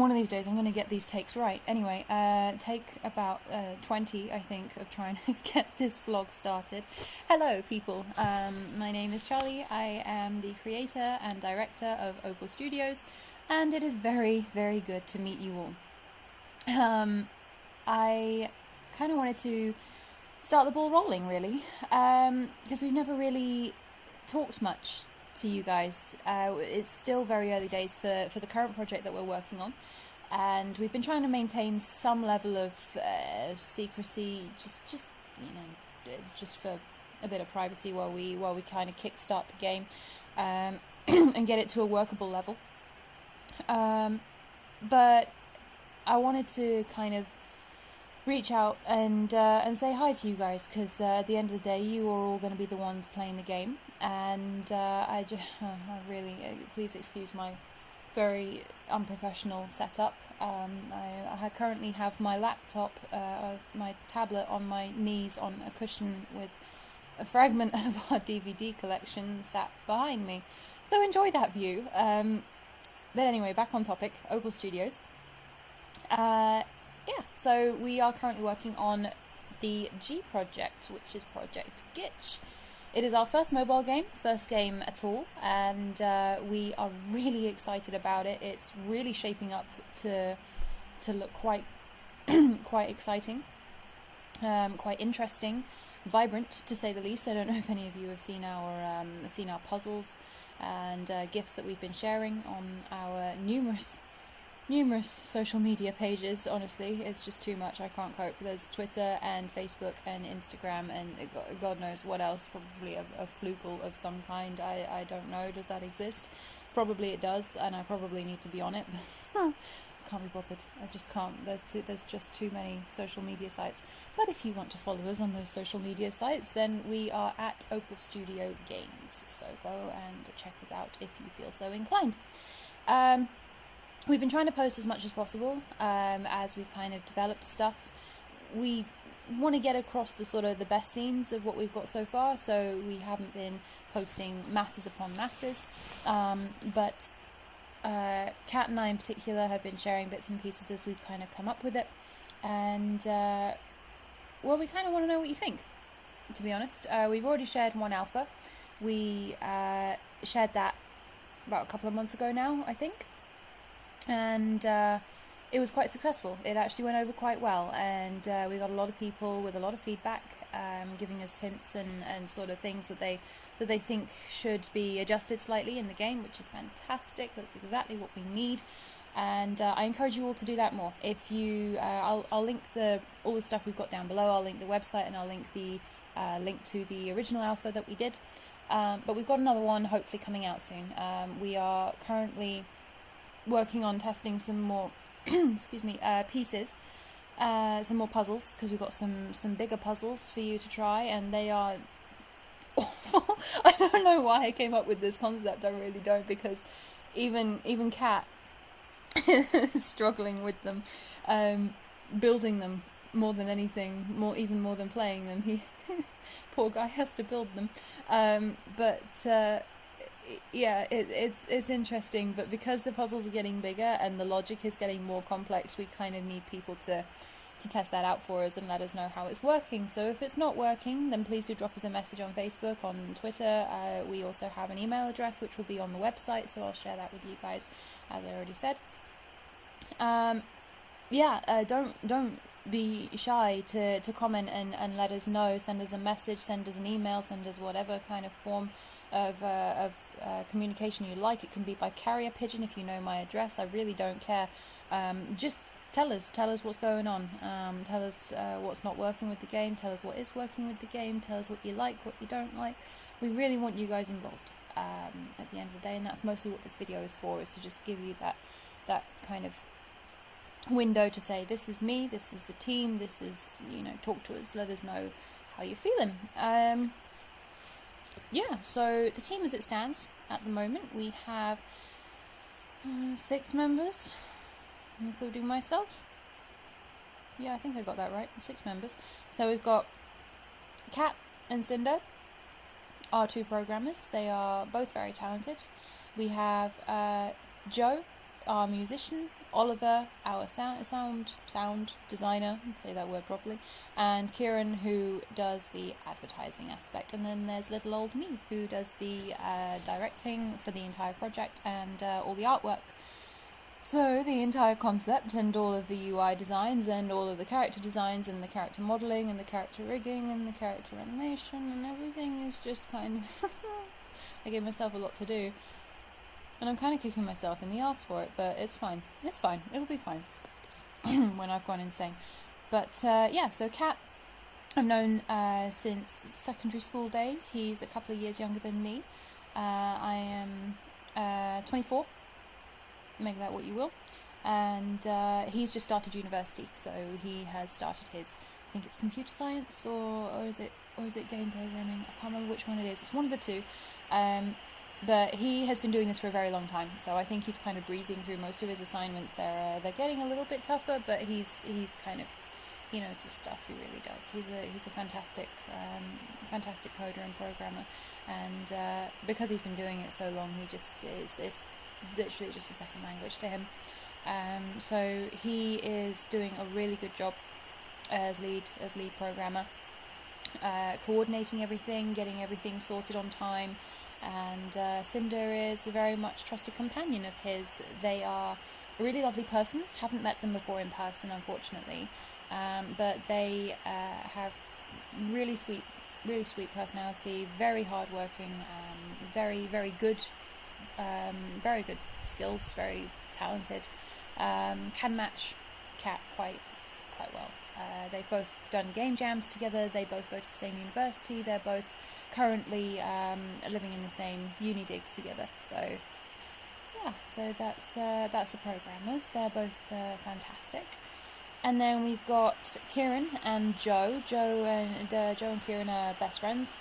one of these days I'm going to get these takes right. Anyway, take about 20, I think, of trying to get this vlog started. Hello, people. My name is Charlie. I am the creator and director of Opal Studios, and it is very, very good to meet you all. I kind of wanted to start the ball rolling, really, because we've never really talked much to you guys. It's still very early days for the current project that we're working on, and we've been trying to maintain some level of secrecy, just you know, it's just for a bit of privacy while we kind of kickstart the game and get it to a workable level. But I wanted to kind of reach out and say hi to you guys, because at the end of the day, you are all going to be the ones playing the game, and I really please excuse my very unprofessional setup. I currently have my laptop, my tablet on my knees on a cushion with a fragment of our DVD collection sat behind me, so enjoy that view. But anyway, back on topic, Opal Studios. Yeah, so we are currently working on the G project, which is Project Gitch. It is our first mobile game, first game at all, and we are really excited about it. It's really shaping up to look quite quite exciting, quite interesting, vibrant to say the least. I don't know if any of you have seen our puzzles and GIFs that we've been sharing on our numerous social media pages. Honestly, it's just too much. I can't cope. There's Twitter and Facebook and Instagram and God knows what else, probably a fluke of some kind. I don't know, does that exist? Probably it does, and I probably need to be on it, but can't be bothered. I just can't. There's just too many social media sites. But if you want to follow us on those social media sites, then we are at Opal Studio Games, so go and check it out if you feel so inclined. We've been trying to post as much as possible as we've kind of developed stuff. We want to get across the best scenes of what we've got so far, so we haven't been posting masses upon masses. But Kat and I in particular have been sharing bits and pieces as we've kind of come up with it. And, well, we kind of want to know what you think, to be honest. We've already shared one alpha. We shared that about a couple of months ago now, I think. And it was quite successful. It actually went over quite well, and we got a lot of people with a lot of feedback, giving us hints and sort of things that they think should be adjusted slightly in the game, which is fantastic. That's exactly what we need, and I encourage you all to do that more. If you, I'll link all the stuff we've got down below. I'll link the website, and I'll link the link to the original alpha that we did. But we've got another one hopefully coming out soon. We are currently working on testing some more excuse me, pieces, some more puzzles, because we've got some bigger puzzles for you to try, and they are awful. I don't know why I came up with this concept. I really don't, because even Kat is struggling with them, building them more than anything, even more than playing them. He poor guy has to build them, but yeah, it's interesting, but because the puzzles are getting bigger and the logic is getting more complex, we kind of need people to test that out for us and let us know how it's working. So if it's not working, then please do drop us a message on Facebook, on Twitter. We also have an email address which will be on the website, so I'll share that with you guys, as I already said. Yeah, don't be shy to comment and let us know. Send us a message, send us an email, send us whatever kind of form of communication you like. It can be by carrier pigeon if you know my address. I really don't care. Just tell us what's going on. Tell us what's not working with the game. Tell us what is working with the game. Tell us what you like, what you don't like. We really want you guys involved at the end of the day, and that's mostly what this video is for, is to just give you that kind of window to say, this is me, this is the team, this is, you know, talk to us, let us know how you're feeling. Yeah, so the team as it stands at the moment, we have 6 members, including myself. Yeah, I think I got that right, 6 members. So we've got Kat and Cinder, our 2 programmers. They are both very talented. We have Joe, our musician, Oliver, our sound designer, say that word properly, and Kieran, who does the advertising aspect. And then there's little old me, who does the directing for the entire project and all the artwork. So the entire concept and all of the UI designs and all of the character designs and the character modelling and the character rigging and the character animation and everything is just kind of... I gave myself a lot to do. And I'm kind of kicking myself in the arse for it, but it's fine. It's fine. It'll be fine when I've gone insane. But yeah, so Kat, I've known since secondary school days. He's a couple of years younger than me. I am 24. Make that what you will. And he's just started university, so he has started his, I think it's computer science or is it game programming? I can't remember which one it is. It's one of the two. But he has been doing this for a very long time, so I think he's kind of breezing through most of his assignments. They're getting a little bit tougher, but he's kind of, he knows his stuff. He really does. He's a fantastic coder and programmer, and because he's been doing it so long, he just it's literally just a second language to him. So he is doing a really good job as lead programmer, coordinating everything, getting everything sorted on time. And Cinder is a very much trusted companion of his. They are a really lovely person. Haven't met them before in person, unfortunately, but they have really sweet personality, very hardworking, very good skills, very talented. Can match Kat quite well. They've both done game jams together. They both go to the same university. They're both currently living in the same uni digs together. So yeah, so that's the programmers. They're both fantastic. And then we've got Kieran and Joe. Joe and Kieran are best friends.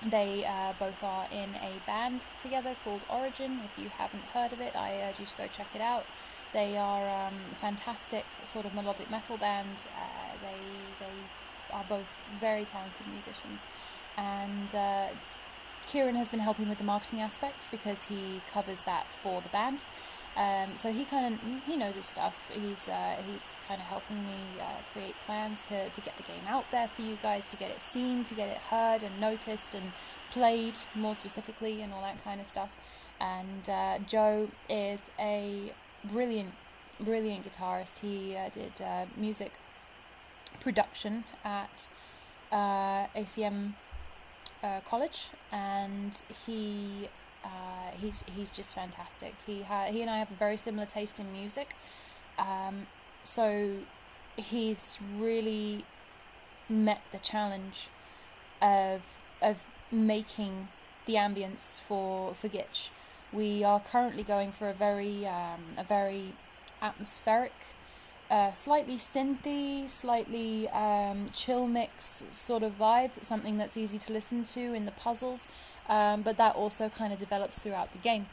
They both are in a band together called Origin. If you haven't heard of it, I urge you to go check it out. They are a fantastic sort of melodic metal band. They are both very talented musicians. And Kieran has been helping with the marketing aspects because he covers that for the band. So he knows his stuff. He's kind of helping me create plans to get the game out there for you guys, to get it seen, to get it heard and noticed and played more specifically and all that kind of stuff. And Joe is a brilliant guitarist. He did music production at ACM college, and he's just fantastic. He and I have a very similar taste in music, so he's really met the challenge of making the ambience for Gitch. We are currently going for a very atmospheric, slightly synthy, slightly chill mix sort of vibe, something that's easy to listen to in the puzzles, but that also kind of develops throughout the game.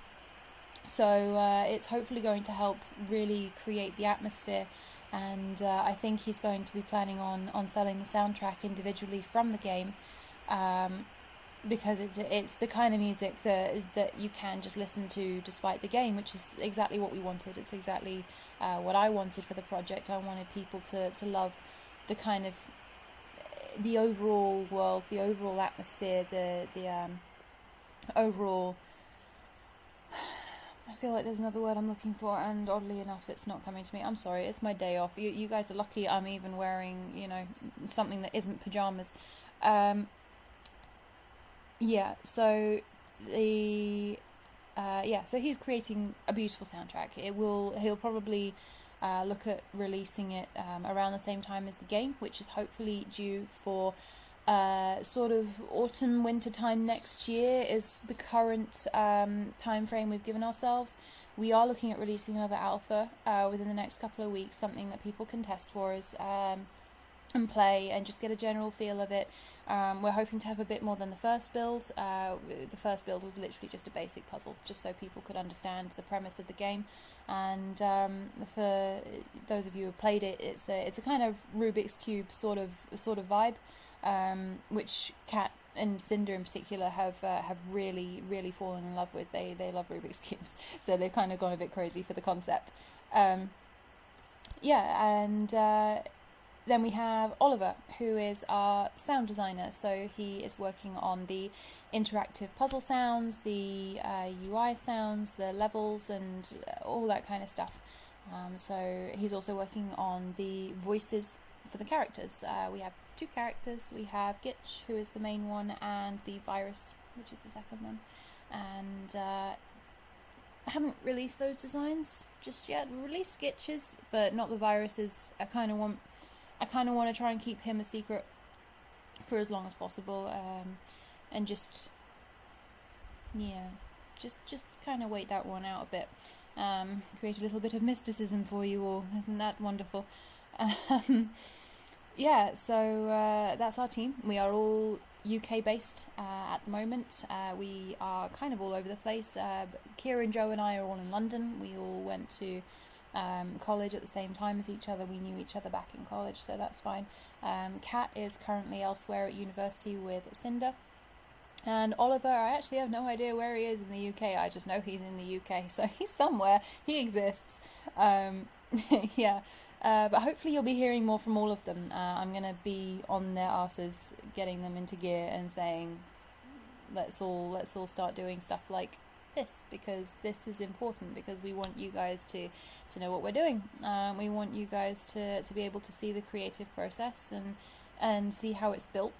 So it's hopefully going to help really create the atmosphere, and I think he's going to be planning on selling the soundtrack individually from the game, because it's the kind of music that you can just listen to despite the game, which is exactly what we wanted. It's exactly what I wanted for the project. I wanted people to love the kind of the overall world, the overall atmosphere, the overall... I feel like there's another word I'm looking for, and oddly enough it's not coming to me. I'm sorry, it's my day off. You guys are lucky I'm even wearing, something that isn't pyjamas. Yeah, so so he's creating a beautiful soundtrack. He'll probably look at releasing it around the same time as the game, which is hopefully due for sort of autumn, winter time next year is the current time frame we've given ourselves. We are looking at releasing another alpha within the next couple of weeks, something that people can test for us and play and just get a general feel of it. We're hoping to have a bit more than the first build. The first build was literally just a basic puzzle, just so people could understand the premise of the game. And for those of you who have played it, it's a kind of Rubik's Cube sort of vibe, which Kat and Cinder in particular have really really fallen in love with. They love Rubik's cubes, so they've kind of gone a bit crazy for the concept. Yeah, and then we have Oliver, who is our sound designer. So he is working on the interactive puzzle sounds, the UI sounds, the levels, and all that kind of stuff. So he's also working on the voices for the characters. We have two characters. We have Gitch, who is the main one, and the Virus, which is the second one. And I haven't released those designs just yet. We released Gitch's, but not the Viruses. I kind of want to try and keep him a secret for as long as possible, and just kind of wait that one out a bit. Create a little bit of mysticism for you all. Isn't that wonderful? Yeah, so that's our team. We are all UK based at the moment. We are kind of all over the place. Kira and Joe and I are all in London. We all went to college at the same time as each other. We knew each other back in college, so that's fine. Kat is currently elsewhere at university with Cinder. And Oliver, I actually have no idea where he is in the UK. I just know he's in the UK, so he's somewhere. He exists. Yeah. But hopefully you'll be hearing more from all of them. I'm going to be on their asses, getting them into gear and saying, let's all start doing stuff like this, because this is important, because we want you guys to know what we're doing. We want you guys to be able to see the creative process and see how it's built,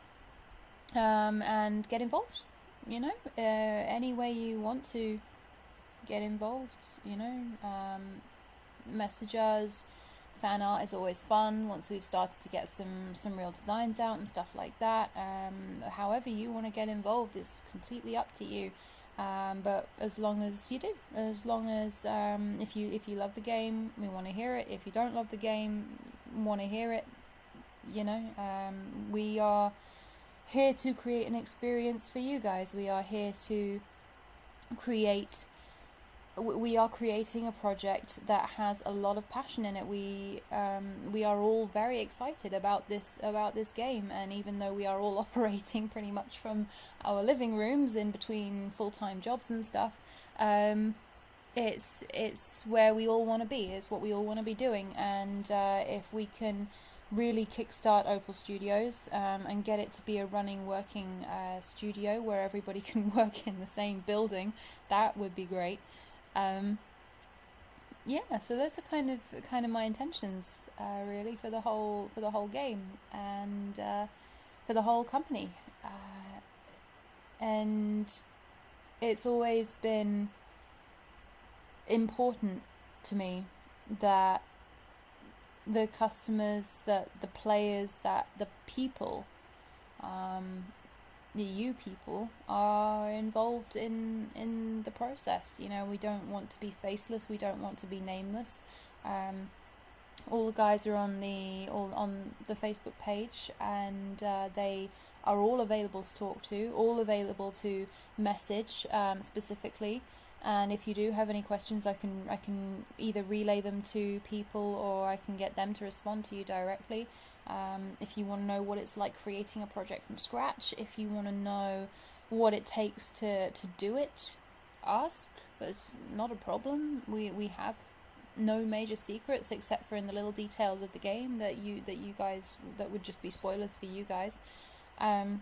and get involved, any way you want to get involved, message us. Fan art is always fun once we've started to get some real designs out and stuff like that. However you want to get involved is completely up to you. But as long as you do, as long as if you love the game, we want to hear it. If you don't love the game, want to hear it. We are here to create an experience for you guys. We are here to create. We are creating a project that has a lot of passion in it. We are all very excited about this game, and even though we are all operating pretty much from our living rooms in between full-time jobs and stuff, it's where we all want to be. It's what we all want to be doing, and if we can really kickstart Opal Studios and get it to be a running, working studio where everybody can work in the same building, that would be great. Yeah, so those are kind of my intentions, really, for the whole game and for the whole company, and it's always been important to me that the customers, that the players, that the people, you people, are involved in the process. We don't want to be faceless. We don't want to be nameless. All the guys are on the Facebook page, and they are all available to talk to, all available to message specifically. And if you do have any questions, I can either relay them to people, or I can get them to respond to you directly. If you want to know what it's like creating a project from scratch, if you want to know what it takes to do it, ask. But it's not a problem. We have no major secrets except for in the little details of the game that you guys, that would just be spoilers for you guys. And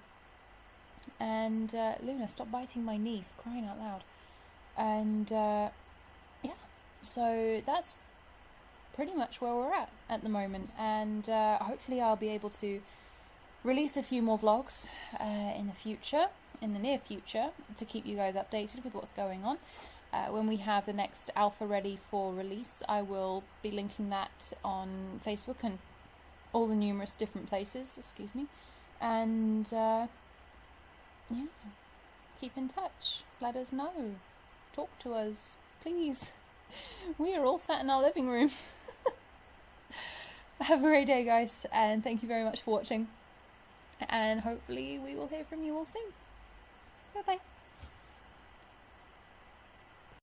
Luna, stop biting my knee, for crying out loud. And yeah, so that's pretty much where we're at the moment, and hopefully I'll be able to release a few more vlogs in the near future, to keep you guys updated with what's going on. When we have the next alpha ready for release, I will be linking that on Facebook and all the numerous different places, and yeah, keep in touch, let us know, talk to us, please. We are all sat in our living rooms. Have a great day, guys, and thank you very much for watching, and hopefully we will hear from you all soon. Bye bye.